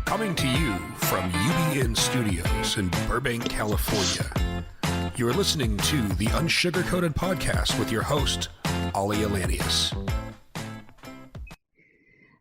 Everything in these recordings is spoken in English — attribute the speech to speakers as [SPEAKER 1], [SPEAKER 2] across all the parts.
[SPEAKER 1] Coming to you from UBN Studios in Burbank, California. You're listening to the UNSUGARCOATED podcast with your host, Aalia.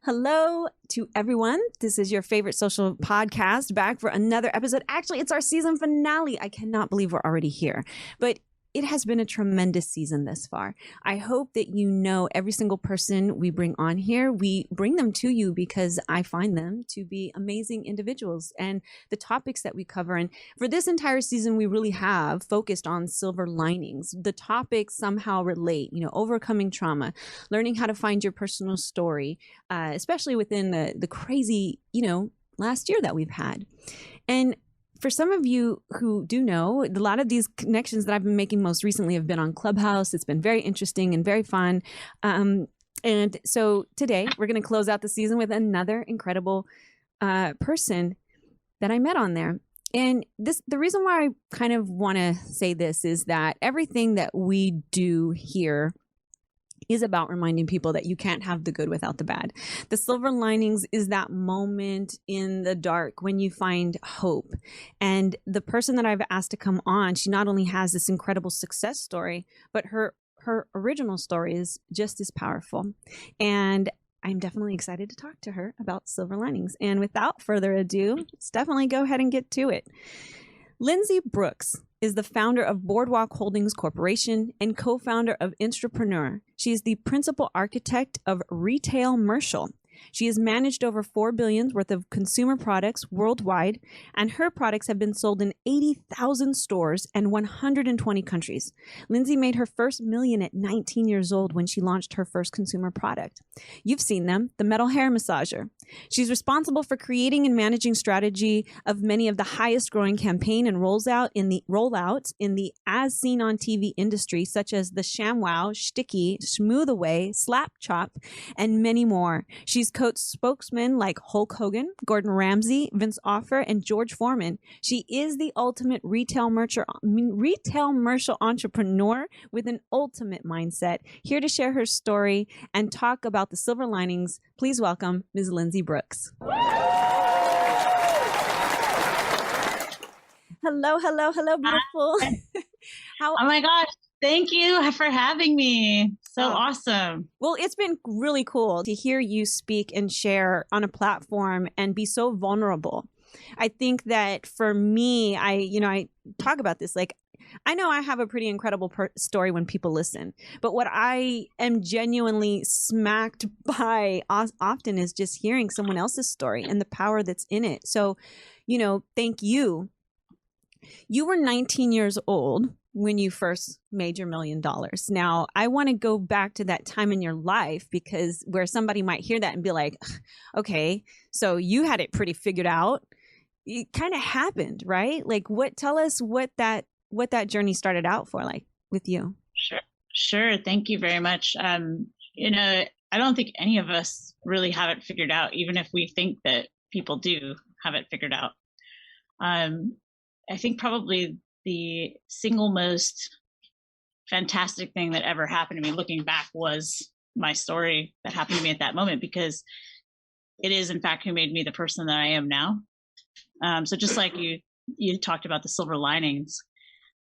[SPEAKER 2] Hello to everyone. This is your favorite social podcast back for another episode. Actually, it's our season finale. I cannot believe we're already here, but it has been a tremendous season thus far. I hope that you know every single person we bring on here, we bring them to you because I find them to be amazing individuals and the topics that we cover. And for this entire season, we really have focused on silver linings. The topics somehow relate, overcoming trauma, learning how to find your personal story, especially within the crazy, last year that we've had. And for some of you who do know, a lot of these connections that I've been making most recently have been on Clubhouse. It's been very interesting and very fun. And so today we're going to close out the season with another incredible person that I met on there. And the reason why I kind of want to say this is that everything that we do here is about reminding people that you can't have the good without the bad. The silver linings is that moment in the dark when you find hope. And the person that I've asked to come on, she not only has this incredible success story, but her original story is just as powerful. And I'm definitely excited to talk to her about silver linings. And without further ado, let's definitely go ahead and get to it. Lindsey Brooks is the founder of Boardwalk Holdings Corporation and co-founder of Instapreneur. She is the principal architect of Retailmercial. She has managed over $4 billion worth of consumer products worldwide, and her products have been sold in 80,000 stores and 120 countries. Lindsey made her first million at 19 years old when she launched her first consumer product. You've seen them, the metal hair massager. She's responsible for creating and managing strategy of many of the highest growing campaign and rollouts in the as seen on TV industry, such as the ShamWow, Sticky, Smooth Away, Slap Chop, and many more. She's coached spokesmen like Hulk Hogan, Gordon Ramsay, Vince Offer, and George Foreman. She is the ultimate retailmercial entrepreneur with an ultimate mindset. Here to share her story and talk about the silver linings, please welcome Ms. Lindsey Brooks. Hello, beautiful.
[SPEAKER 3] Oh my gosh. Thank you for having me. So awesome.
[SPEAKER 2] Well, it's been really cool to hear you speak and share on a platform and be so vulnerable. I think that for me, I talk about this, like, I know I have a pretty incredible story when people listen, but what I am genuinely smacked by often is just hearing someone else's story and the power that's in it. So, thank you. You were 19 years old when you first made your $1 million. Now, I want to go back to that time in your life because where somebody might hear that and be like, okay, so you had it pretty figured out. It kind of happened, right? Like tell us what that journey started out for, like with you.
[SPEAKER 3] Sure. Thank you very much. I don't think any of us really have it figured out, even if we think that people do have it figured out. I think probably the single most fantastic thing that ever happened to me looking back was my story that happened to me at that moment, because it is in fact who made me the person that I am now. So just like you talked about the silver linings,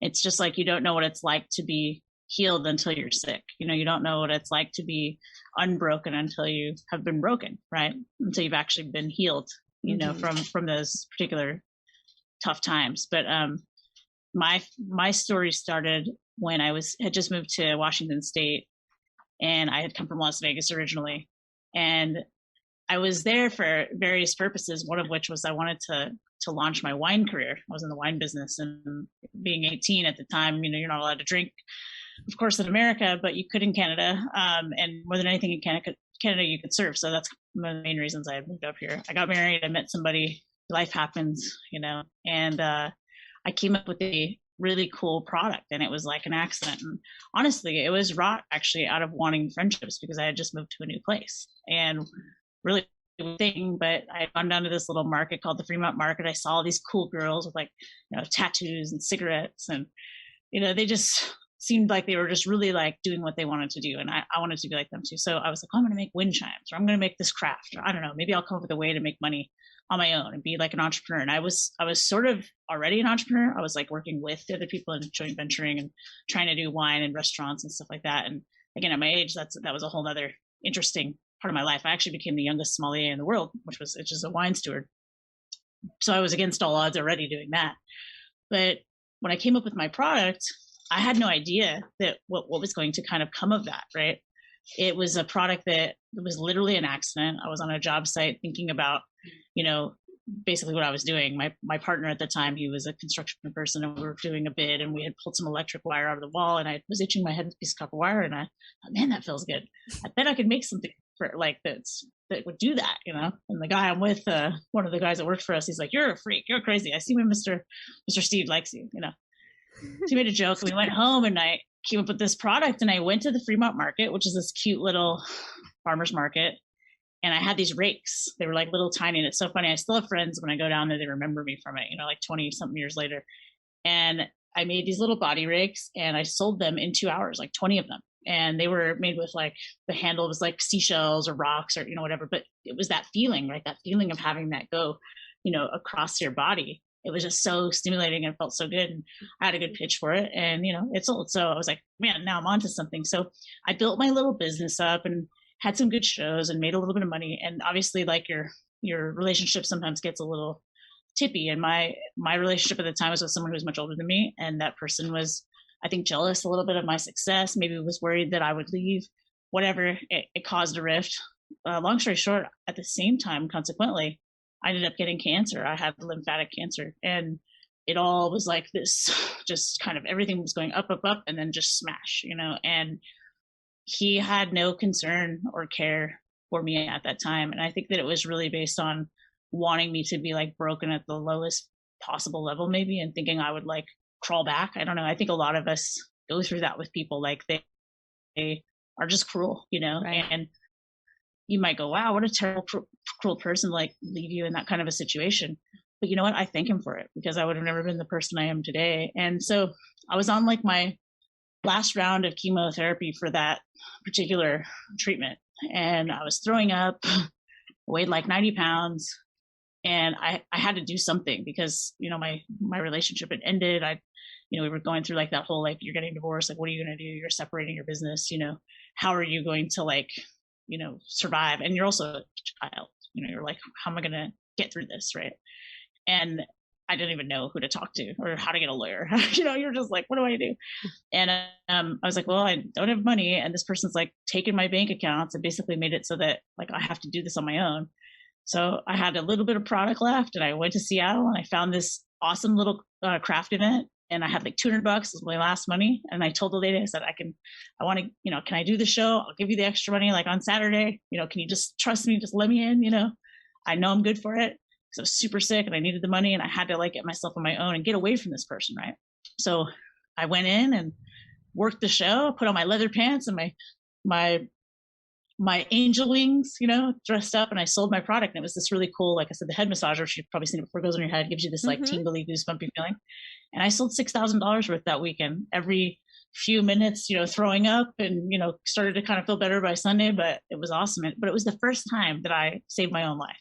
[SPEAKER 3] it's just like you don't know what it's like to be healed until you're sick. You don't know what it's like to be unbroken until you have been broken, right? Until you've actually been healed, from those particular tough times. But my story started when I had just moved to Washington State, and I had come from Las Vegas originally, and I was there for various purposes. One of which was I wanted to launch my wine career. I was in the wine business, and being 18 at the time, you're not allowed to drink, of course, in America, but you could in Canada. And more than anything in Canada, you could serve. So that's one of the main reasons I moved up here. I got married. I met somebody. Life happens, and I came up with a really cool product, and it was like an accident. And honestly, it was wrought actually out of wanting friendships, because I had just moved to a new place and really thing. But I had gone down to this little market called the Fremont Market. I saw all these cool girls with tattoos and cigarettes, and they just seemed like they were just really like doing what they wanted to do. And I wanted to be like them too. So I was like, oh, I'm going to make wind chimes, or I'm going to make this craft, or I don't know, maybe I'll come up with a way to make money on my own and be like an entrepreneur. And I was sort of already an entrepreneur. I was like working with the other people and joint venturing and trying to do wine and restaurants and stuff like that. And again, at my age, that was a whole nother interesting part of my life. I actually became the youngest sommelier in the world, which is a wine steward. So I was against all odds already doing that. But when I came up with my product, I had no idea that what was going to kind of come of that, right? It was a product that was literally an accident. I was on a job site thinking about, basically what I was doing. My partner at the time, he was a construction person, and we were doing a bid, and we had pulled some electric wire out of the wall, and I was itching my head with a piece of copper wire, and I thought, man, that feels good. I bet I could make something for like that would do that, And the guy I'm with, one of the guys that worked for us, he's like, "You're a freak. You're crazy. I see when Mr. Steve likes you." So he made a joke, and we went home, and I came up with this product, and I went to the Fremont Market, which is this cute little farmer's market. And I had these rakes. They were like little tiny. And it's so funny. I still have friends when I go down there, they remember me from it, like 20 something years later. And I made these little body rakes, and I sold them in 2 hours, like 20 of them. And they were made with like, the handle was like seashells or rocks or, whatever. But it was that feeling, right? That feeling of having that go, across your body. It was just so stimulating and felt so good. And I had a good pitch for it, and, it sold. So I was like, man, now I'm onto something. So I built my little business up and had some good shows and made a little bit of money. And obviously, like your relationship sometimes gets a little tippy. And my relationship at the time was with someone who was much older than me. And that person was, I think, jealous a little bit of my success, maybe was worried that I would leave, whatever. It caused a rift. Long story short, at the same time, consequently, I ended up getting cancer. I had lymphatic cancer, and it all was like this, just kind of everything was going up, and then just smash, and he had no concern or care for me at that time. And I think that it was really based on wanting me to be like broken at the lowest possible level, maybe, and thinking I would like crawl back. I don't know. I think a lot of us go through that with people. Like they are just cruel,
[SPEAKER 2] Right.
[SPEAKER 3] And you might go, wow, what a terrible, cruel person, like leave you in that kind of a situation. But you know what? I thank him for it, because I would have never been the person I am today. And so I was on like my last round of chemotherapy for that particular treatment, and I was throwing up, weighed like 90 pounds. And I had to do something, because, my relationship had ended. We were going through like that whole, like, you're getting divorced. Like, what are you going to do? You're separating your business, how are you going to like, survive? And you're also a child, you're like, how am I going to get through this? Right. And I didn't even know who to talk to or how to get a lawyer. You're just like, what do I do? And I was like, well, I don't have money. And this person's like taken my bank accounts and basically made it so that like I have to do this on my own. So I had a little bit of product left, and I went to Seattle, and I found this awesome little craft event, and I had like $200 was my last money. And I told the lady, I said, I want to, can I do the show? I'll give you the extra money like on Saturday. Can you just trust me? Just let me in, I know I'm good for it. So I was super sick, and I needed the money, and I had to like get myself on my own and get away from this person. Right. So I went in and worked the show, put on my leather pants and my angel wings, dressed up, and I sold my product. And it was this really cool, like I said, the head massager, which you've probably seen it before, goes on your head, gives you this like tingly, goosebumpy feeling. And I sold $6,000 worth that weekend. Every few minutes, throwing up, and, started to kind of feel better by Sunday, but it was awesome. But it was the first time that I saved my own life.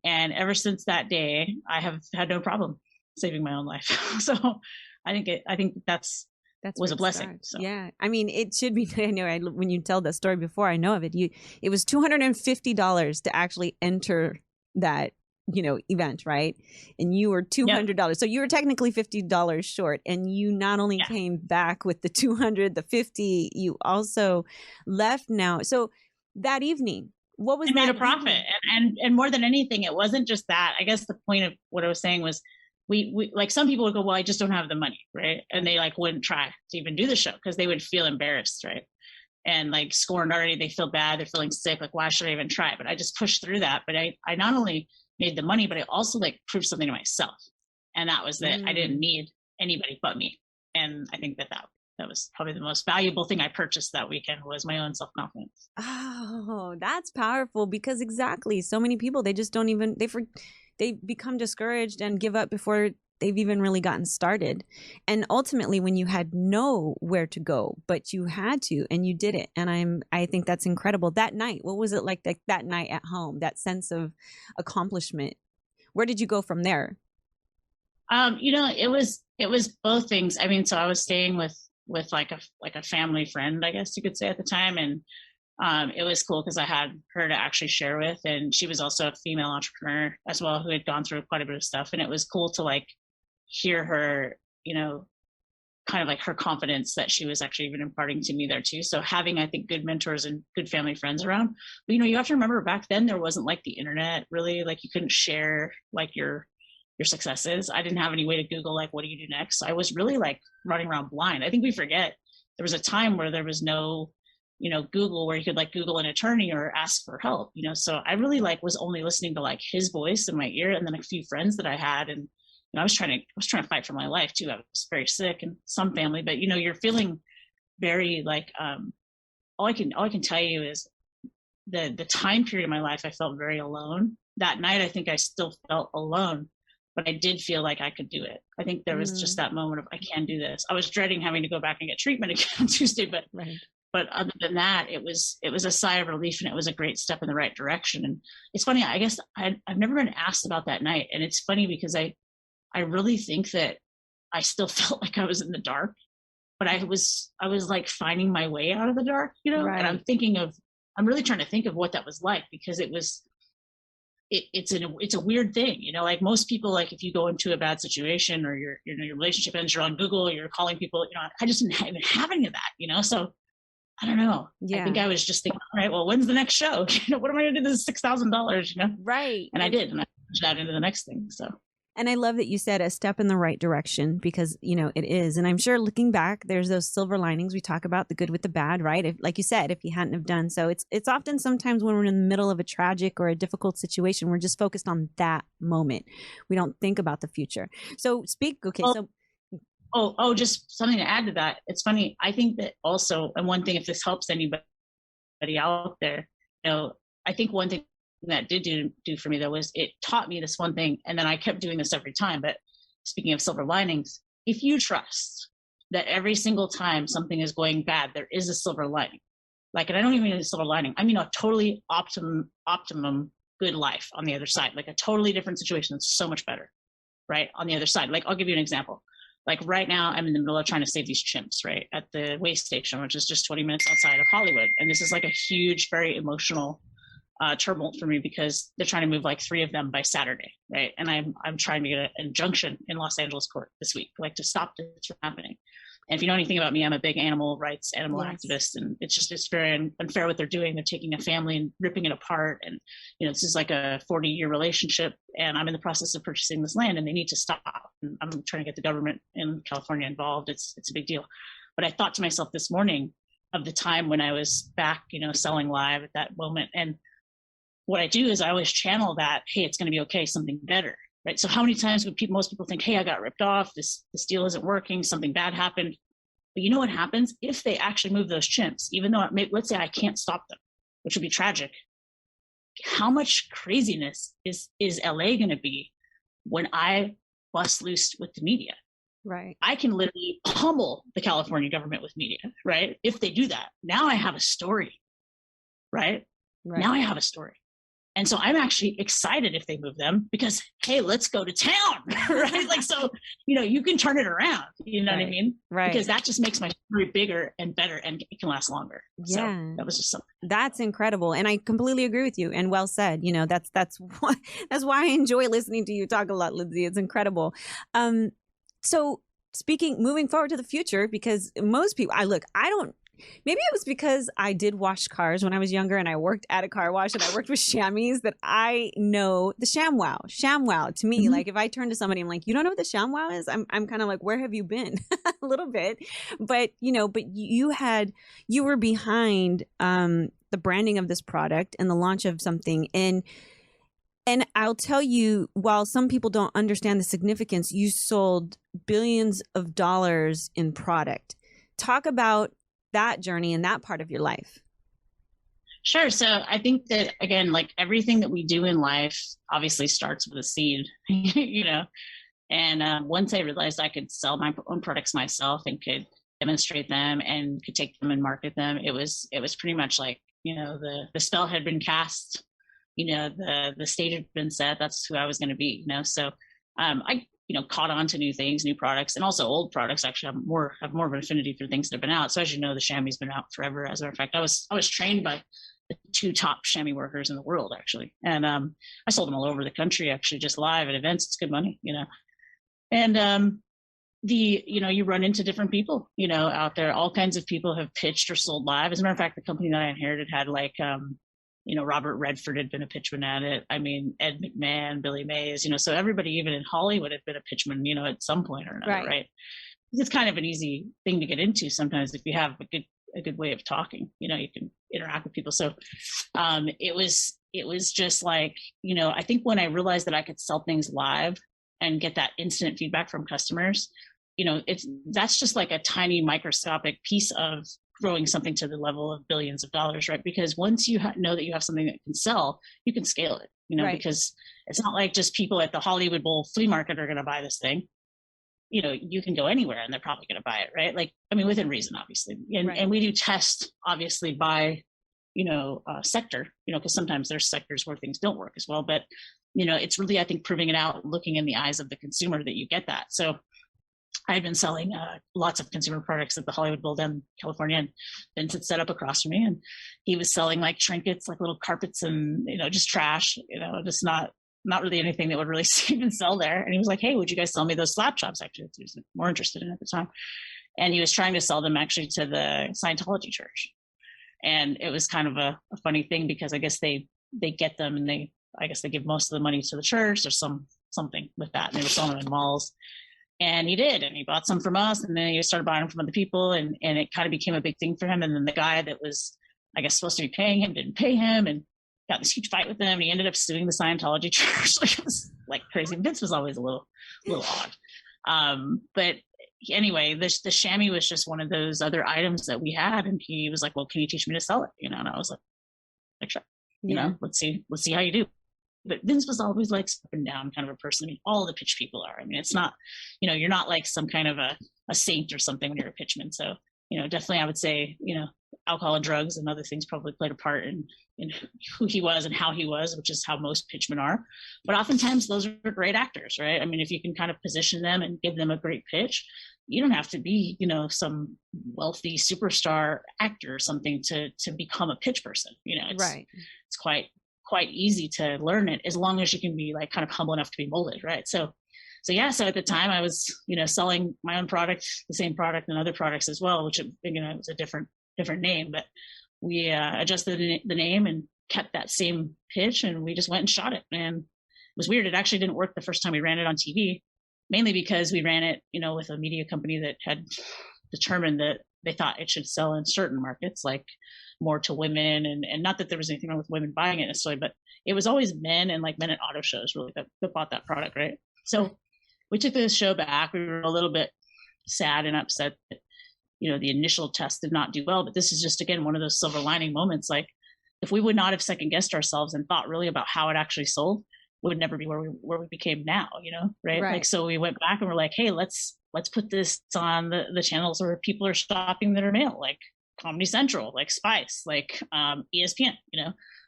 [SPEAKER 3] And ever since that day, I have had no problem saving my own life. So I think that was a blessing. So.
[SPEAKER 2] Yeah. I mean, it should be, I know when you tell that story before I know of it, it was $250 to actually enter that, event, right? And you were $200. Yep. So you were technically $50 short, and you not only came back with the 200, the 50, you also left now. So that evening, what was
[SPEAKER 3] I made a profit. And more than anything, it wasn't just that. I guess the point of what I was saying was, we like, some people would go, well, I just don't have the money, right? And they like wouldn't try to even do the show because they would feel embarrassed, right? And like scorned already, they feel bad, they're feeling sick, like, why should I even try? But I just pushed through that. But I not only made the money, but I also like proved something to myself. And that was that I didn't need anybody but me. And I think that was probably the most valuable thing I purchased that weekend, was my own self-confidence.
[SPEAKER 2] Oh, that's powerful, because exactly, so many people, they just don't even, they become discouraged and give up before they've even really gotten started. And ultimately, when you had nowhere to go, but you had to, and you did it. And I think that's incredible. That night, what was it like that night at home, that sense of accomplishment? Where did you go from there?
[SPEAKER 3] It was both things. I mean, so I was staying with like a family friend, I guess you could say at the time. And it was cool because I had her to actually share with, and she was also a female entrepreneur as well who had gone through quite a bit of stuff. And it was cool to like hear her, kind of like her confidence that she was actually even imparting to me there too. So having, I think, good mentors and good family friends around. But, you have to remember back then there wasn't like the internet really, like you couldn't share like your successes. I didn't have any way to Google, like, what do you do next? So I was really like running around blind. I think we forget there was a time where there was no, Google, where you could like Google an attorney or ask for help, so I really like was only listening to like his voice in my ear, and then a few friends that I had. And I was trying to fight for my life too. I was very sick and some family, but you're feeling very like, all I can tell you is the time period of my life, I felt very alone. That night, I think I still felt alone, but I did feel like I could do it. I think there was just that moment of, I can do this. I was dreading having to go back and get treatment again on Tuesday, but
[SPEAKER 2] right.
[SPEAKER 3] But other than that, it was a sigh of relief, and it was a great step in the right direction. And it's funny, I guess I've never been asked about that night. And it's funny because I really think that I still felt like I was in the dark, but I was like finding my way out of the dark,
[SPEAKER 2] Right.
[SPEAKER 3] And I'm really trying to think of what that was like, because it's a weird thing, like most people, like if you go into a bad situation or your relationship ends, you're on Google, you're calling people, I just didn't even have any of that, so I don't know. Yeah. I think I was just thinking, all right, well, when's the next show? What am I going to do with this $6,000,
[SPEAKER 2] Right.
[SPEAKER 3] And I did, and I pushed that into the next thing. So.
[SPEAKER 2] And I love that you said a step in the right direction, because, it is. And I'm sure looking back, there's those silver linings. We talk about the good with the bad, right? If, like you said, if you hadn't have done so, it's often sometimes when we're in the middle of a tragic or a difficult situation, we're just focused on that moment. We don't think about the future. So
[SPEAKER 3] just something to add to that. It's funny. I think that also, and one thing, if this helps anybody out there, I think one thing that did do for me though was it taught me this one thing, and then I kept doing this every time. But speaking of silver linings, if you trust that every single time something is going bad, there is a silver lining. Like, and I don't even mean a silver lining. I mean a totally optimum good life on the other side, like a totally different situation that's so much better, right? On the other side. Like, I'll give you an example. Like right now, I'm in the middle of trying to save these chimps, right, at the Waystation, which is just 20 minutes outside of Hollywood. And this is like a huge, very emotional tumult for me, because they're trying to move like 3 of them by Saturday, right? And I'm trying to get an injunction in Los Angeles court this week, like to stop this from happening. And if you know anything about me, I'm a big animal rights, activist, and it's very unfair what they're doing. They're taking a family and ripping it apart, and this is like a 40-year relationship, and I'm in the process of purchasing this land, and they need to stop. And I'm trying to get the government in California involved. It's a big deal. But I thought to myself this morning of the time when I was back, selling live at that moment, and what I do is I always channel that, hey, it's going to be okay, something better. Right. So how many times would most people think, hey, I got ripped off, this deal isn't working, something bad happened. But you know what happens if they actually move those chimps, even though let's say I can't stop them, which would be tragic. How much craziness is LA going to be when I bust loose with the media?
[SPEAKER 2] Right.
[SPEAKER 3] I can literally pummel the California government with media, right? If they do that, now I have a story, right? Now I have a story. And so I'm actually excited if they move them, because, hey, let's go to town, right? Like, so, you can turn it around, what I mean? Right. Because that just makes my story bigger and better, and it can last longer. Yeah. So that was just something.
[SPEAKER 2] That's incredible. And I completely agree with you, and well said. That's why I enjoy listening to you talk a lot, Lindsey. It's incredible. So moving forward to the future, because most people, maybe it was because I did wash cars when I was younger, and I worked at a car wash, and I worked with chamois, that I know the ShamWow. ShamWow, to me, like if I turn to somebody, I'm like, you don't know what the ShamWow is? I'm kind of like, where have you been? A little bit. But, but you were behind the branding of this product and the launch of something. And I'll tell you, while some people don't understand the significance, you sold billions of dollars in product. Talk about that journey and that part of your life.
[SPEAKER 3] Sure. So I think that, again, like everything that we do in life obviously starts with a seed, And once I realized I could sell my own products myself and could demonstrate them and could take them and market them, it was pretty much like, the spell had been cast, the stage had been set. That's who I was going to be, So I caught on to new things, new products, and also old products. Actually, have more of an affinity for things that have been out. So as you know, the chamois been out forever. As a matter of fact, I was trained by the 2 top chamois workers in the world, actually, and I sold them all over the country, actually, just live at events. It's good money, And you run into different people, out there. All kinds of people have pitched or sold live. As a matter of fact, the company that I inherited had like Robert Redford had been a pitchman at it. I mean, Ed McMahon, Billy Mays, so everybody, even in Hollywood, had been a pitchman, at some point or another, right? It's kind of an easy thing to get into sometimes if you have a good way of talking, you can interact with people. So it was just like, I think when I realized that I could sell things live and get that instant feedback from customers, that's just like a tiny microscopic piece of growing something to the level of billions of dollars, right? Because once you know that you have something that can sell, you can scale it, because it's not like just people at the Hollywood Bowl flea market are going to buy this thing. You can go anywhere and they're probably going to buy it, right? Like, I mean, within reason, obviously. And we do test, obviously, by, sector, because sometimes there's sectors where things don't work as well. But, it's really, I think, proving it out, looking in the eyes of the consumer that you get that. So I had been selling lots of consumer products at the Hollywood Bowl down in California, and Vince had set up across from me, and he was selling like trinkets, like little carpets and, just trash, just not really anything that would really even sell there. And he was like, hey, would you guys sell me those slap chops? Actually, he was more interested in at the time. And he was trying to sell them actually to the Scientology church. And it was kind of a funny thing, because I guess they get them and they give most of the money to the church or something with that. And they were selling them in malls. And he did, and he bought some from us, and then he started buying them from other people, and it kind of became a big thing for him. And then the guy that was, I guess, supposed to be paying him didn't pay him, and got this huge fight with them. And he ended up suing the Scientology church. Like, it was like crazy. Vince was always a little odd. But anyway, the chamois was just one of those other items that we had, and he was like, "Well, can you teach me to sell it?" And I was like, "Sure." Let's see how you do. But Vince was always like up and down kind of a person. I mean, all the pitch people are. I mean, it's not, you're not like some kind of a saint or something when you're a pitchman. So, definitely I would say, alcohol and drugs and other things probably played a part in who he was and how he was, which is how most pitchmen are. But oftentimes those are great actors, right? I mean, if you can kind of position them and give them a great pitch, you don't have to be, some wealthy superstar actor or something to become a pitch person. It's quite easy to learn it, as long as you can be like kind of humble enough to be molded, right? So at the time I was, selling my own product, the same product, and other products as well, which, it was a different name, but we adjusted the name and kept that same pitch, and we just went and shot it. And it was weird. It actually didn't work the first time we ran it on TV, mainly because we ran it, with a media company that had determined that they thought it should sell in certain markets, like more to women, and not that there was anything wrong with women buying it necessarily, but it was always men, and like men at auto shows really that bought that product, right? So we took the show back. We were a little bit sad and upset that, the initial test did not do well, but this is just, again, one of those silver lining moments. Like, if we would not have second guessed ourselves and thought really about how it actually sold, we would never be where we became now, right? Like, so we went back and we're like, hey, let's put this on the channels where people are shopping that are male, like Comedy Central, like Spice, like ESPN,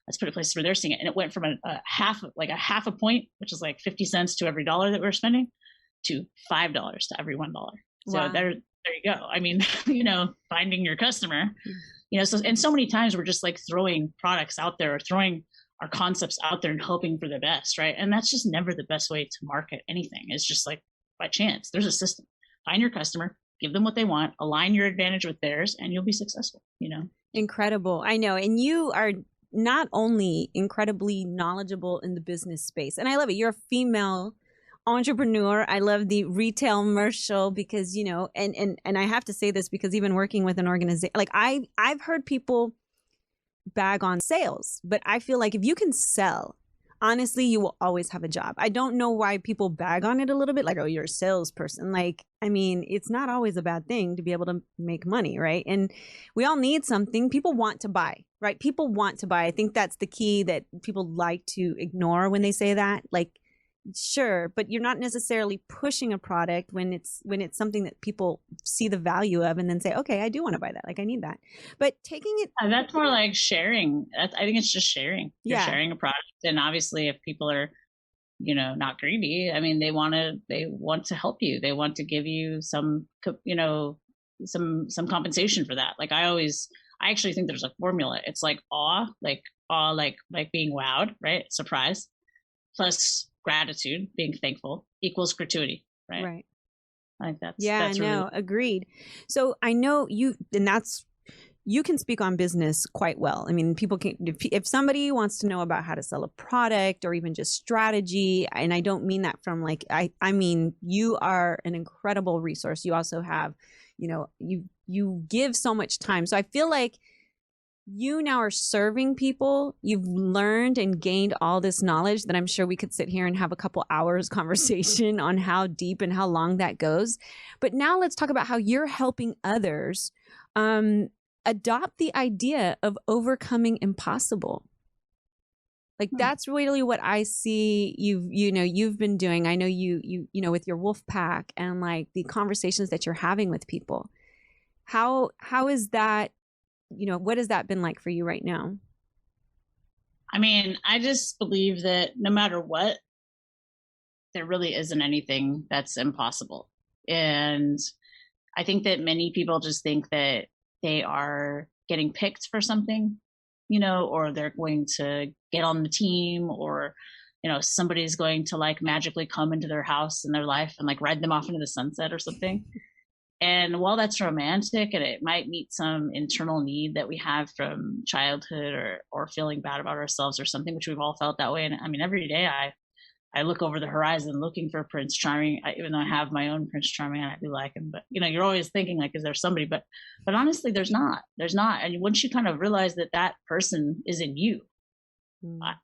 [SPEAKER 3] let's put it places where they're seeing it. And it went from a half a point, which is like 50 cents to every dollar that we're spending, to $5 to every $1. So
[SPEAKER 2] wow.
[SPEAKER 3] There you go. I mean, finding your customer, so many times we're just like throwing products out there or throwing our concepts out there and hoping for the best, right? And that's just never the best way to market anything. It's just like by chance. There's a system. Find your customer, give them what they want, align your advantage with theirs, and you'll be successful,
[SPEAKER 2] Incredible. I know. And you are not only incredibly knowledgeable in the business space, and I love it. You're a female entrepreneur. I love the retail commercial because, and I have to say this because even working with an organization, like I've heard people bag on sales, but I feel like if you can sell, honestly, you will always have a job. I don't know why people bag on it a little bit, like, oh, you're a salesperson. Like, I mean, it's not always a bad thing to be able to make money, right? And we all need something. People want to buy, right? People want to buy. I think that's the key that people like to ignore when they say that. Like, Sure, but you're not necessarily pushing a product when it's something that people see the value of and then say, okay, I do want to buy that. Like, I need that. But taking it,
[SPEAKER 3] that's more like sharing. I think it's just sharing. You're sharing a product, and obviously, if people are, not greedy, I mean, they want to help you. They want to give you some, some compensation for that. Like I actually think there's a formula. It's like awe, like being wowed, right? Surprise, plus gratitude, being thankful, equals gratuity, right?
[SPEAKER 2] Right.
[SPEAKER 3] I think that's
[SPEAKER 2] really agreed. So I know you, and you can speak on business quite well. I mean, people can, if somebody wants to know about how to sell a product or even just strategy, and I don't mean that from like, I mean, you are an incredible resource. You also have, you give so much time. So I feel like you now are serving people. You've learned and gained all this knowledge that I'm sure we could sit here and have a couple hours conversation on how deep and how long that goes. But now let's talk about how you're helping others adopt the idea of overcoming impossible. Like that's really what I see you've been doing. I know you with your wolf pack and like the conversations that you're having with people. How is that? What has that been like for you right now?
[SPEAKER 3] I mean, I just believe that no matter what, there really isn't anything that's impossible. And I think that many people just think that they are getting picked for something, or they're going to get on the team, or, somebody's going to like magically come into their house in their life and like ride them off into the sunset or something. And while that's romantic and it might meet some internal need that we have from childhood or feeling bad about ourselves or something, which we've all felt that way. And I mean, every day I look over the horizon looking for Prince Charming, even though I have my own Prince Charming and I do like him. But, you're always thinking like, is there somebody? But honestly, there's not. And once you kind of realize that that person is in you,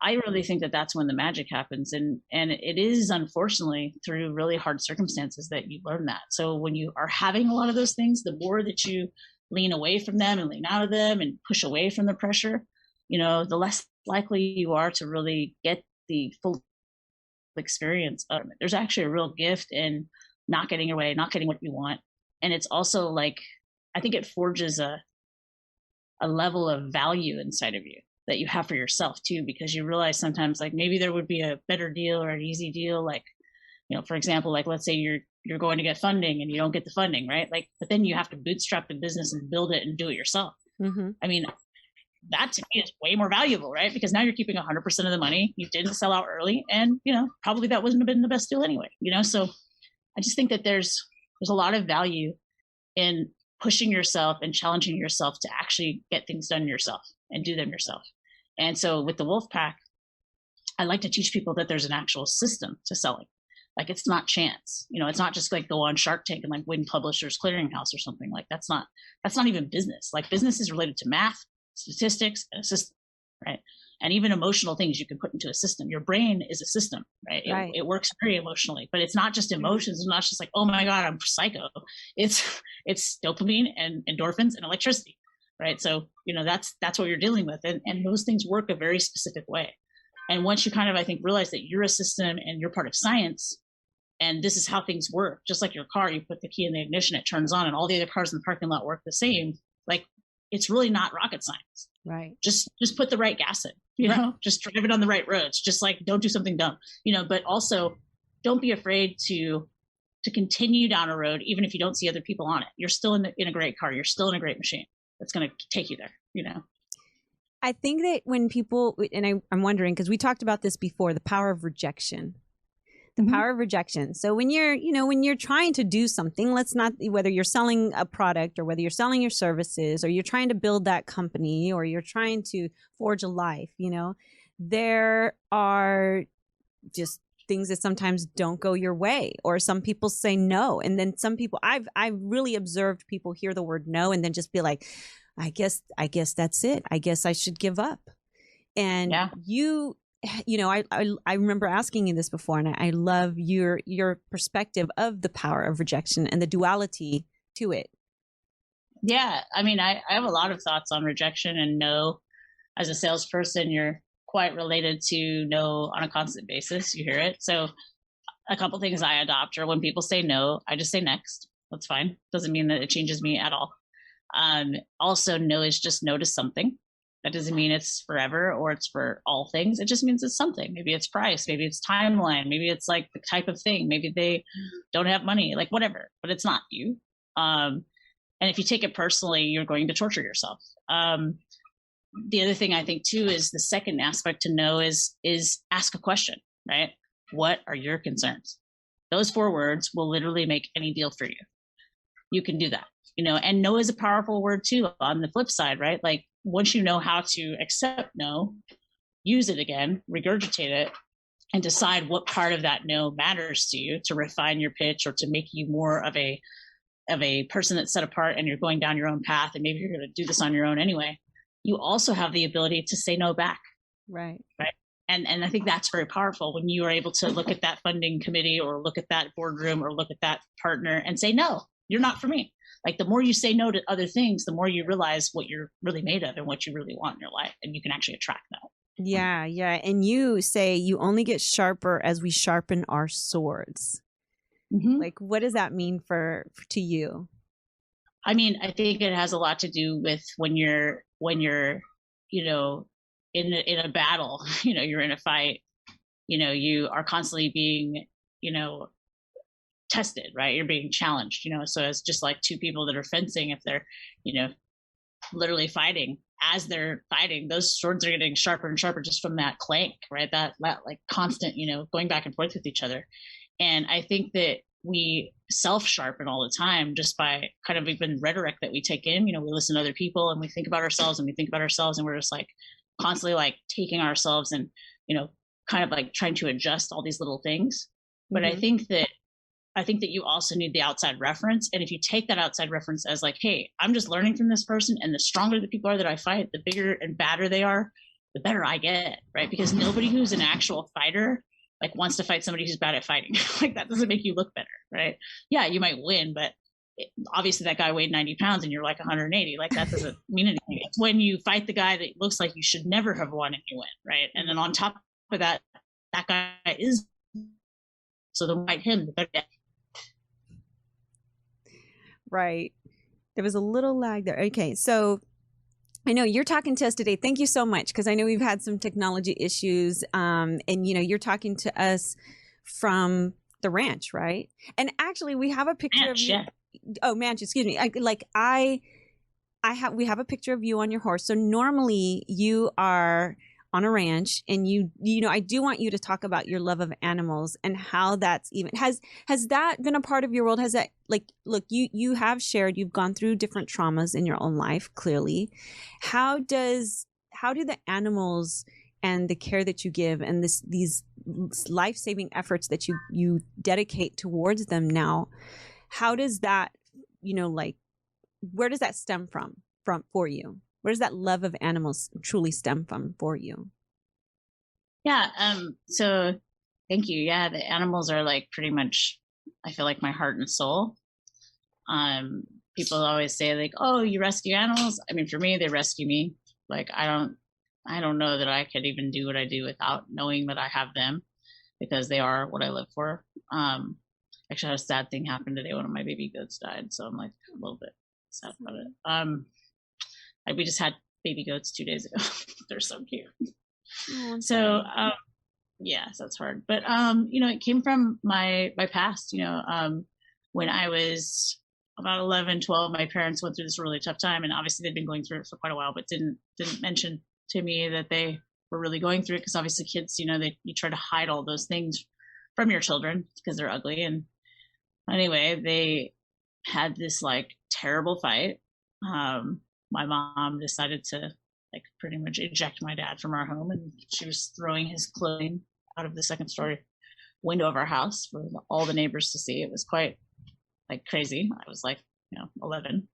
[SPEAKER 3] I really think that that's when the magic happens. And it is unfortunately through really hard circumstances that you learn that. So when you are having a lot of those things, the more that you lean away from them and lean out of them and push away from the pressure, the less likely you are to really get the full experience of it. There's actually a real gift in not getting your way, not getting what you want. And it's also like, I think it forges a level of value inside of you that you have for yourself too, because you realize sometimes like maybe there would be a better deal or an easy deal. Like, for example, like let's say you're going to get funding and you don't get the funding, right? Like, but then you have to bootstrap the business and build it and do it yourself. Mm-hmm. I mean, that to me is way more valuable, right? Because now you're keeping 100% of the money. You didn't sell out early, and probably that wouldn't have been the best deal anyway. So I just think that there's a lot of value in pushing yourself and challenging yourself to actually get things done yourself and do them yourself. And so with the Wolf Pack, I like to teach people that there's an actual system to selling. Like it's not chance. It's not just like go on Shark Tank and like win Publishers Clearinghouse or something. Like that's not even business. Like business is related to math, statistics, and a system, right? And even emotional things you can put into a system. Your brain is a system, right? It works very emotionally, but it's not just emotions. It's not just like, oh my God, I'm psycho. It's dopamine and endorphins and electricity, right? So, that's what you're dealing with. And those things work a very specific way. And once you kind of, I think, realize that you're a system and you're part of science, and this is how things work, just like your car, you put the key in the ignition, it turns on, and all the other cars in the parking lot work the same. Like, it's really not rocket science.
[SPEAKER 2] Right.
[SPEAKER 3] Just put the right gas in, just drive it on the right roads. Just like, don't do something dumb, but also don't be afraid to continue down a road, even if you don't see other people on it. You're still in a great car. You're still in a great machine that's going to take you there,
[SPEAKER 2] I think that when people, and I'm wondering, because we talked about this before, the power of rejection. The power of rejection. So when you're trying to do something, whether you're selling a product or whether you're selling your services or you're trying to build that company or you're trying to forge a life, there are just things that sometimes don't go your way, or some people say no. And then some people, I've really observed people hear the word no and then just be like, I guess that's it. I guess I should give up. And I remember asking you this before, and I love your perspective of the power of rejection and the duality to it.
[SPEAKER 3] Yeah. I mean, I have a lot of thoughts on rejection and no. As a salesperson, you're quite related to no on a constant basis. You hear it. So a couple things I adopt are when people say no, I just say next. That's fine. Doesn't mean that it changes me at all. Also, no is just no to something. That doesn't mean it's forever or it's for all things. It just means it's something. Maybe it's price, maybe it's timeline, maybe it's like the type of thing, maybe they don't have money, like whatever, but it's not you. And if you take it personally, you're going to torture yourself. The other thing I think too is the second aspect to know is ask a question, right? What are your concerns? Those 4 words will literally make any deal for you. You can do that, and no is a powerful word too on the flip side, right? Like once you know how to accept no, use it again, regurgitate it, and decide what part of that no matters to you to refine your pitch or to make you more of a person that's set apart and you're going down your own path and maybe you're going to do this on your own anyway. You also have the ability to say no back.
[SPEAKER 2] Right.
[SPEAKER 3] And I think that's very powerful when you are able to look at that funding committee or look at that boardroom or look at that partner and say, no, you're not for me. Like the more you say no to other things, the more you realize what you're really made of and what you really want in your life. And you can actually attract that.
[SPEAKER 2] Yeah. And you say you only get sharper as we sharpen our swords. Mm-hmm. Like, what does that mean to you?
[SPEAKER 3] I mean, I think it has a lot to do with when you're, in a battle, you're in a fight, you are constantly being, tested, right? You're being challenged, so it's just like 2 people that are fencing, if they're, literally fighting, as they're fighting, those swords are getting sharper and sharper just from that clank, right? That like constant, going back and forth with each other. And I think that we self-sharpen all the time just by kind of even rhetoric that we take in, we listen to other people and we think about ourselves and we're just like constantly like taking ourselves and, kind of like trying to adjust all these little things. But mm-hmm. I think that you also need the outside reference. And if you take that outside reference as like, hey, I'm just learning from this person, and the stronger the people are that I fight, the bigger and badder they are, the better I get, right? Because nobody who's an actual fighter like wants to fight somebody who's bad at fighting. Like that doesn't make you look better, right? Yeah, you might win, but obviously that guy weighed 90 pounds and you're like 180. Like that doesn't mean anything. It's when you fight the guy that looks like you should never have won and you win, right? And then on top of that, that guy is, so the fight him, the better.
[SPEAKER 2] Right. There was a little lag there. Okay. So I know you're talking to us today. Thank you so much. Because I know we've had some technology issues. And you're talking to us from the ranch, right? And actually we have a picture of you. Yeah. Oh, Manch, excuse me. We have a picture of you on your horse. So normally you are on a ranch, and I do want you to talk about your love of animals and how that's even has that been a part of your world? Has that, like, look, you have shared, you've gone through different traumas in your own life, clearly. How do the animals and the care that you give and these life-saving efforts that you dedicate towards them now, how does that, where does that stem from for you? Where does that love of animals truly stem from for you?
[SPEAKER 3] Yeah. So thank you. Yeah. The animals are like pretty much, I feel like my heart and soul. People always say like, oh, you rescue animals. I mean, for me, they rescue me. Like, I don't know that I could even do what I do without knowing that I have them, because they are what I live for. Actually, I had a sad thing happen today. One of my baby goats died. So I'm like a little bit sad about it. We just had baby goats 2 days ago. They're so cute. Oh, so, yeah, so it's hard. But, it came from my past, when I was about 11, 12, my parents went through this really tough time. And obviously they'd been going through it for quite a while, but didn't mention to me that they were really going through it. Because obviously kids, you try to hide all those things from your children because they're ugly. And anyway, they had this like terrible fight. My mom decided to like pretty much eject my dad from our home, and she was throwing his clothing out of the second story window of our house for all the neighbors to see. It was quite like crazy. I was like, 11,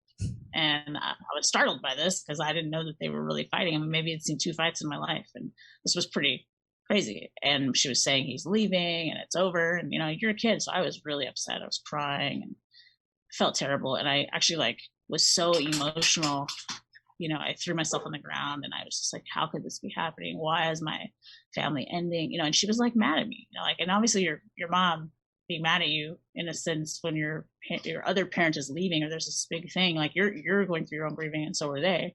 [SPEAKER 3] and I was startled by this because I didn't know that they were really fighting. I mean, maybe I'd seen 2 fights in my life, and this was pretty crazy. And she was saying he's leaving and it's over, and you're a kid, so I was really upset. I was crying and felt terrible, and I actually like was so emotional I threw myself on the ground and I was just like, how could this be happening? Why is my family ending? And she was like mad at me, and obviously your mom being mad at you in a sense when your other parent is leaving or there's this big thing, like you're going through your own grieving and so are they.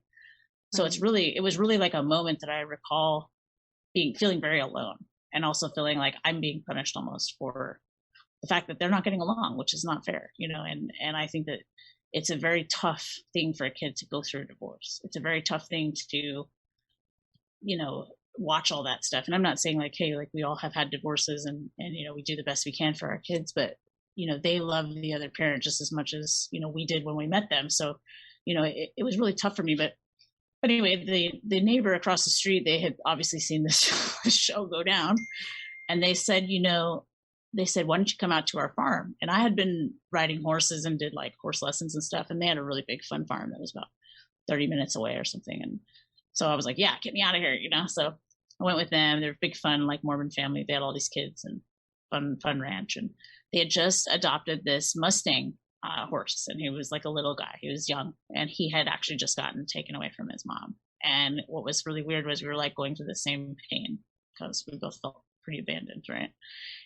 [SPEAKER 3] So it was really like a moment that I recall feeling very alone and also feeling like I'm being punished almost for the fact that they're not getting along, which is not fair, and I think that it's a very tough thing for a kid to go through a divorce. It's a very tough thing to, watch all that stuff. And I'm not saying like, hey, like we all have had divorces and we do the best we can for our kids, but, they love the other parent just as much as, we did when we met them. So, it was really tough for me, but anyway, the neighbor across the street, they had obviously seen this show go down and they said, why don't you come out to our farm? And I had been riding horses and did like horse lessons and stuff. And they had a really big fun farm that was about 30 minutes away or something. And so I was like, yeah, get me out of here, So I went with them. They're big fun, like Mormon family. They had all these kids and fun ranch. And they had just adopted this Mustang horse. And he was like a little guy. He was young. And he had actually just gotten taken away from his mom. And what was really weird was we were like going through the same pain because we both felt pretty abandoned, right?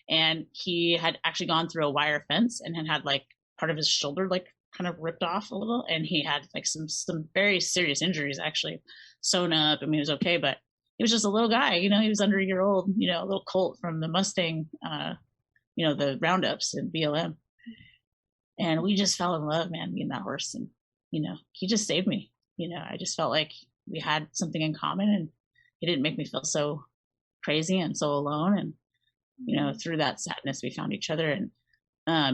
[SPEAKER 3] And he had actually gone through a wire fence and had like part of his shoulder like kind of ripped off a little, and he had like some very serious injuries actually sewn up. I mean, he was okay, but he was just a little guy, he was under a year old, a little colt from the Mustang, the roundups and BLM, and we just fell in love, man, me and that horse, and he just saved me. I just felt like we had something in common, and he didn't make me feel so crazy and so alone, and through that sadness, we found each other. And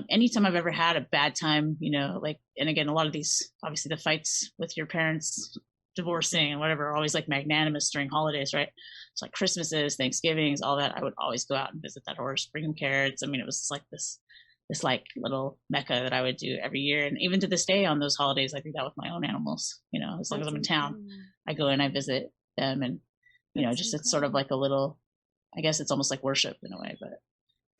[SPEAKER 3] anytime I've ever had a bad time, and again, a lot of these, obviously the fights with your parents divorcing and whatever are always like magnanimous during holidays, right? It's like Christmases, Thanksgivings, all that. I would always go out and visit that horse, bring him carrots. I mean, it was just like this like little mecca that I would do every year. And even to this day on those holidays, I do that with my own animals, as long as I'm in town, I go and I visit them, and, it's sort of like a little, I guess it's almost like worship in a way, but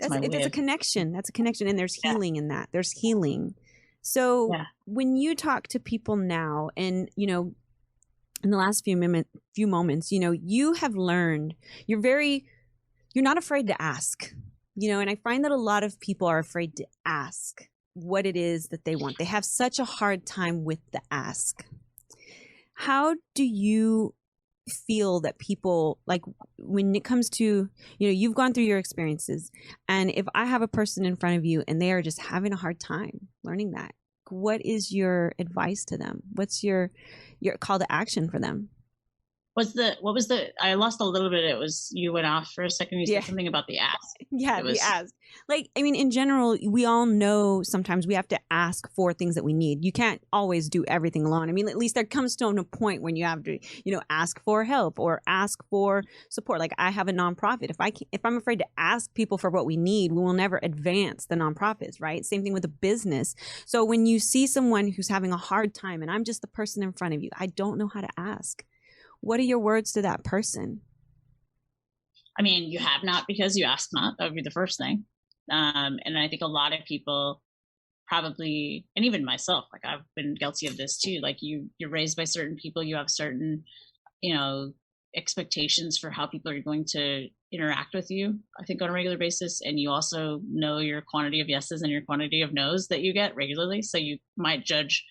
[SPEAKER 2] that's a connection. That's a connection. And there's healing in that. There's healing. So when you talk to people now and, in the last few moments, you have learned, you're not afraid to ask, and I find that a lot of people are afraid to ask what it is that they want. They have such a hard time with the ask. How do you feel that people, like when it comes to, you've gone through your experiences, and if I have a person in front of you and they are just having a hard time learning that, what is your advice to them? What's your call to action for them? I lost a little bit. It was, you went off for a second. You said something about the ask. Yeah, the ask. Like, I mean, in general, we all know sometimes we have to ask for things that we need. You can't always do everything alone. I mean, at least there comes to a point when you have to, ask for help or ask for support. Like I have a nonprofit. If I'm afraid to ask people for what we need, we will never advance the nonprofits, right? Same thing with a business. So when you see someone who's having a hard time and I'm just the person in front of you, I don't know how to ask. What are your words to that person? I mean, you have not because you asked not. That would be the first thing. And I think a lot of people probably, and even myself, like I've been guilty of this too. Like you're raised by certain people, you have certain, expectations for how people are going to interact with you, I think on a regular basis. And you also know your quantity of yeses and your quantity of nos that you get regularly. So you might judge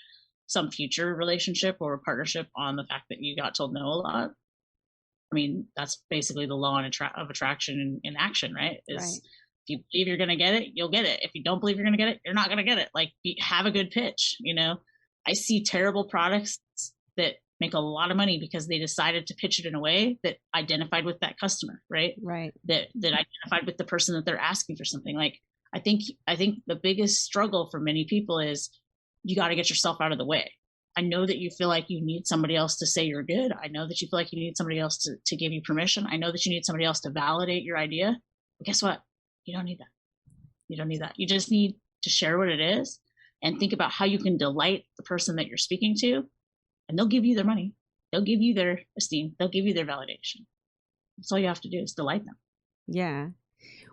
[SPEAKER 2] some future relationship or partnership on the fact that you got told no a lot. I mean, that's basically the law of attraction in action, right? If you believe you're going to get it, you'll get it. If you don't believe you're going to get it, you're not going to get it. Like, have a good pitch. I see terrible products that make a lot of money because they decided to pitch it in a way that identified with that customer, right? Right. That identified with the person that they're asking for something. Like, I think the biggest struggle for many people is you got to get yourself out of the way. I know that you feel like you need somebody else to say you're good. I know that you feel like you need somebody else to give you permission. I know that you need somebody else to validate your idea. But guess what? You don't need that. You don't need that. You just need to share what it is and think about how you can delight the person that you're speaking to. And they'll give you their money. They'll give you their esteem. They'll give you their validation. That's all you have to do is delight them. Yeah.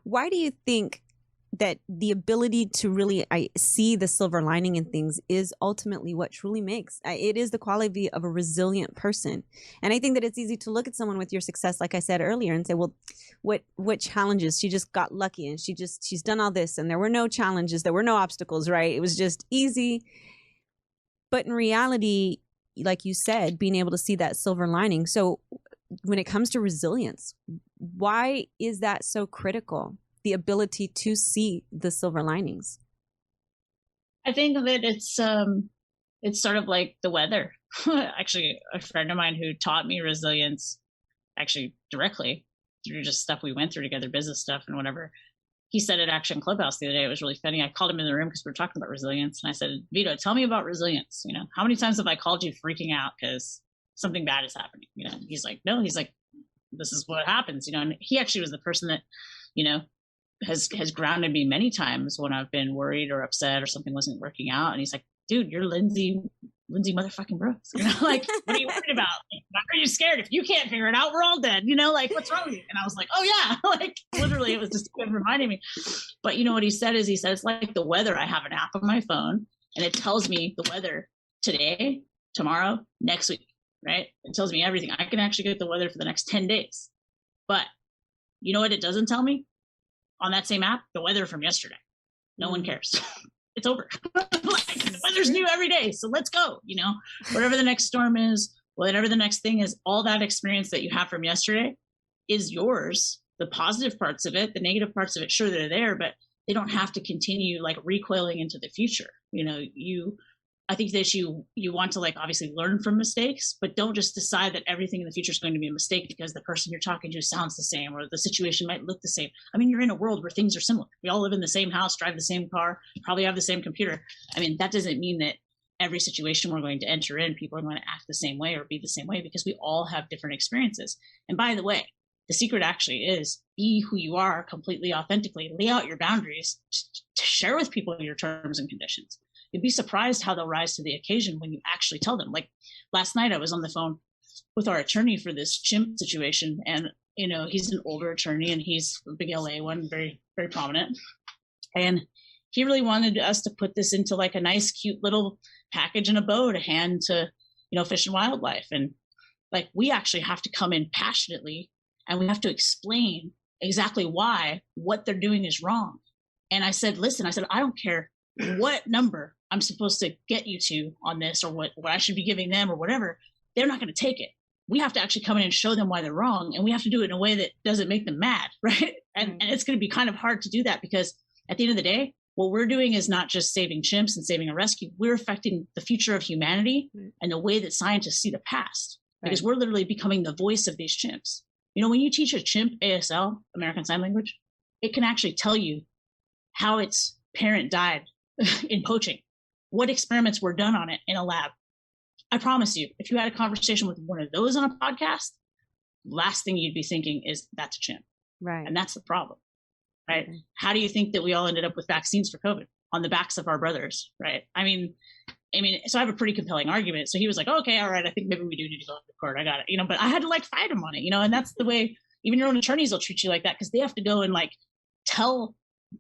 [SPEAKER 2] Why do you think that the ability to really see the silver lining in things is ultimately what truly makes it is the quality of a resilient person. And I think that it's easy to look at someone with your success, like I said earlier, and say, well, what challenges? She just got lucky and she's done all this and there were no challenges, there were no obstacles, right? It was just easy. But in reality, like you said, being able to see that silver lining. So when it comes to resilience, why is that so critical? The ability to see the silver linings.
[SPEAKER 3] I think that it's sort of like the weather. Actually, a friend of mine who taught me resilience, actually directly through just stuff we went through together, business stuff and whatever. He said at Action Clubhouse the other day. It was really funny. I called him in the room because we were talking about resilience, and I said, "Vito, tell me about resilience. You know, how many times have I called you freaking out because something bad is happening?" You know, he's like, "No." He's like, "This is what happens." You know, and he actually was the person that, you know, has grounded me many times when I've been worried or upset or something wasn't working out. And he's like, "Dude, you're Lindsey motherfucking Brooks. You know, like, what are you worried about? Like, why are you scared? If you can't figure it out, we're all dead. You know, like, what's wrong with you?" And I was like, "Oh yeah," like literally, it was just reminding me. But you know what he said is, he said, it's like the weather. I have an app on my phone and it tells me the weather today, tomorrow, next week, right? It tells me everything. I can actually get the weather for the next 10 days. But you know what it doesn't tell me? On that same app, the weather from yesterday. No one cares. It's over. Like, the weather's new every day, so let's go. You know, whatever the next storm is, whatever the next thing is, all that experience that you have from yesterday is yours. The positive parts of it, the negative parts of it, sure, they're there, but they don't have to continue like recoiling into the future. You know, I think that you want to, like, obviously learn from mistakes, but don't just decide that everything in the future is going to be a mistake because the person you're talking to sounds the same or the situation might look the same. I mean, you're in a world where things are similar. We all live in the same house, drive the same car, probably have the same computer. I mean, that doesn't mean that every situation we're going to enter in, people are going to act the same way or be the same way, because we all have different experiences. And by the way, the secret actually is be who you are completely authentically, lay out your boundaries, to share with people your terms and conditions. You'd be surprised how they'll rise to the occasion when you actually tell them. Like last night, I was on the phone with our attorney for this chimp situation. And, you know, he's an older attorney and he's a big LA one, very, very prominent. And he really wanted us to put this into like a nice, cute little package and a bow to hand to, you know, Fish and Wildlife. And like, we actually have to come in passionately and we have to explain exactly why what they're doing is wrong. And I said, listen, I don't care what number I'm supposed to get you to on this or what I should be giving them or whatever. They're not going to take it. We have to actually come in and show them why they're wrong. And we have to do it in a way that doesn't make them mad, right? And it's going to be kind of hard to do that because at the end of the day, what we're doing is not just saving chimps and saving a rescue. We're affecting the future of humanity and the way that scientists see the past, because we're literally becoming the voice of these chimps. You know, when you teach a chimp ASL, American Sign Language, it can actually tell you how its parent died in poaching, what experiments were done on it in a lab. I promise you, if you had a conversation with one of those on a podcast, last thing you'd be thinking is that's a chimp.
[SPEAKER 2] Right.
[SPEAKER 3] And that's the problem, right? How do you think that we all ended up with vaccines for COVID? On the backs of our brothers, right? I mean, so I have a pretty compelling argument. So he was like, oh, okay, all right, I think maybe we do need to go to court. I got it, you know, but I had to like fight him on it, you know, and that's the way even your own attorneys will treat you like that, because they have to go and like tell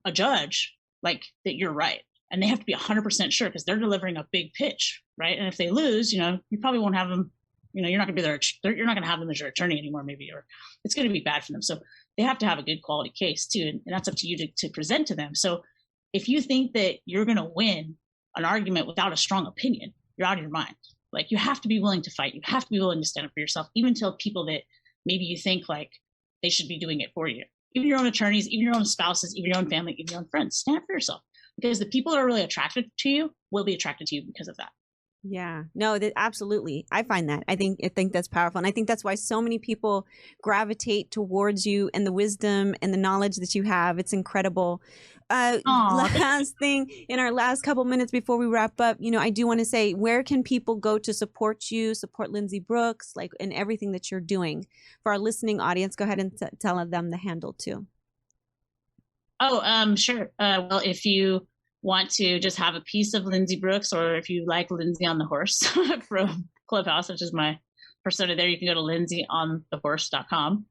[SPEAKER 3] a judge like that you're right. And they have to be 100% sure because they're delivering a big pitch, right? And if they lose, you know, you probably won't have them, you know, you're not going to be you're not going to have them as your attorney anymore, maybe, or it's going to be bad for them. So they have to have a good quality case too. And that's up to you to present to them. So if you think that you're going to win an argument without a strong opinion, you're out of your mind. Like, you have to be willing to fight. You have to be willing to stand up for yourself, even to people that maybe you think like they should be doing it for you. Even your own attorneys, even your own spouses, even your own family, even your own friends. Stand up for yourself, because the people that are really attracted to you will be attracted to you because of that.
[SPEAKER 2] Yeah, no, absolutely. I find that. I think that's powerful. And I think that's why so many people gravitate towards you and the wisdom and the knowledge that you have. It's incredible. Last thing in our last couple minutes before we wrap up, you know, I do want to say, where can people go to support you, support Lindsey Brooks, like, in everything that you're doing? For our listening audience, go ahead and tell them the handle too.
[SPEAKER 3] Oh, sure. Well, if you want to just have a piece of Lindsey Brooks, or if you like Lindsey on the Horse from Clubhouse, which is my persona there, you can go to lindseyonthehorse.com.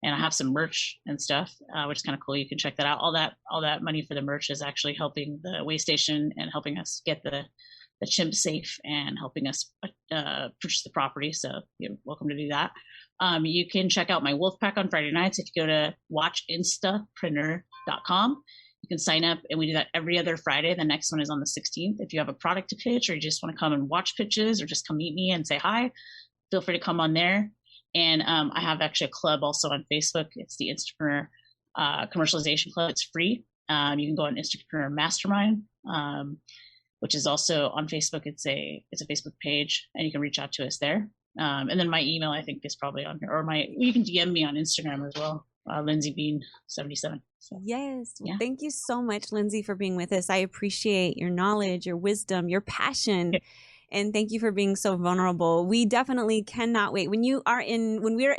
[SPEAKER 3] and I have some merch and stuff, which is kind of cool. You can check that out. All that money for the merch is actually helping the Waystation and helping us get the chimp safe and helping us purchase the property. So you're welcome to do that. You can check out my wolf pack on Friday nights. If you go to watchinstapreneur.com, you can sign up, and we do that every other Friday. The next one is on the 16th. If you have a product to pitch, or you just want to come and watch pitches, or just come meet me and say hi, feel free to come on there. And I have actually a club also on Facebook. It's the Instapreneur Commercialization Club. It's free. You can go on Instapreneur Mastermind, which is also on Facebook. It's a Facebook page, and you can reach out to us there. And then my email, I think, is probably on here, or you can DM me on Instagram as well, LindseyBean77. So,
[SPEAKER 2] yes.
[SPEAKER 3] Yeah.
[SPEAKER 2] Thank you so much, Lindsey, for being with us. I appreciate your knowledge, your wisdom, your passion. And thank you for being so vulnerable. We definitely cannot wait. When we are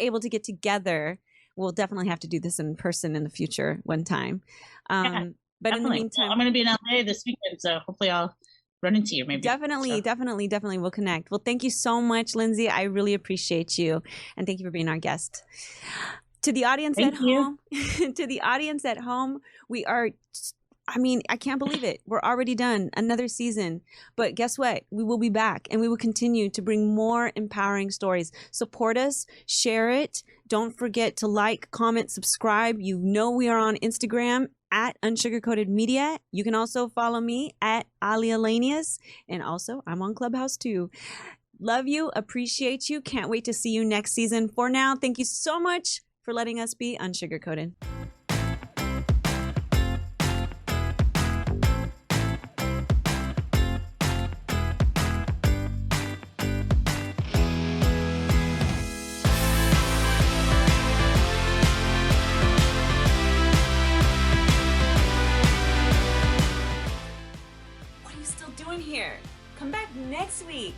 [SPEAKER 2] able to get together, we'll definitely have to do this in person in the future one time. But
[SPEAKER 3] definitely.
[SPEAKER 2] in the meantime,
[SPEAKER 3] I'm going to be in LA this weekend, so hopefully I'll run into you maybe.
[SPEAKER 2] Definitely we'll connect. Well, thank you so much, Lindsey. I really appreciate you. And thank you for being our guest. To the audience at home, we are, I can't believe it. We're already done another season. But guess what? We will be back, and we will continue to bring more empowering stories. Support us, share it. Don't forget to like, comment, subscribe. You know we are on Instagram at UnSugarCoated Media. You can also follow me at Aalia, and also I'm on Clubhouse too. Love you, appreciate you. Can't wait to see you next season. For now, thank you so much for letting us be unsugarcoated. What are you still doing here? Come back next week.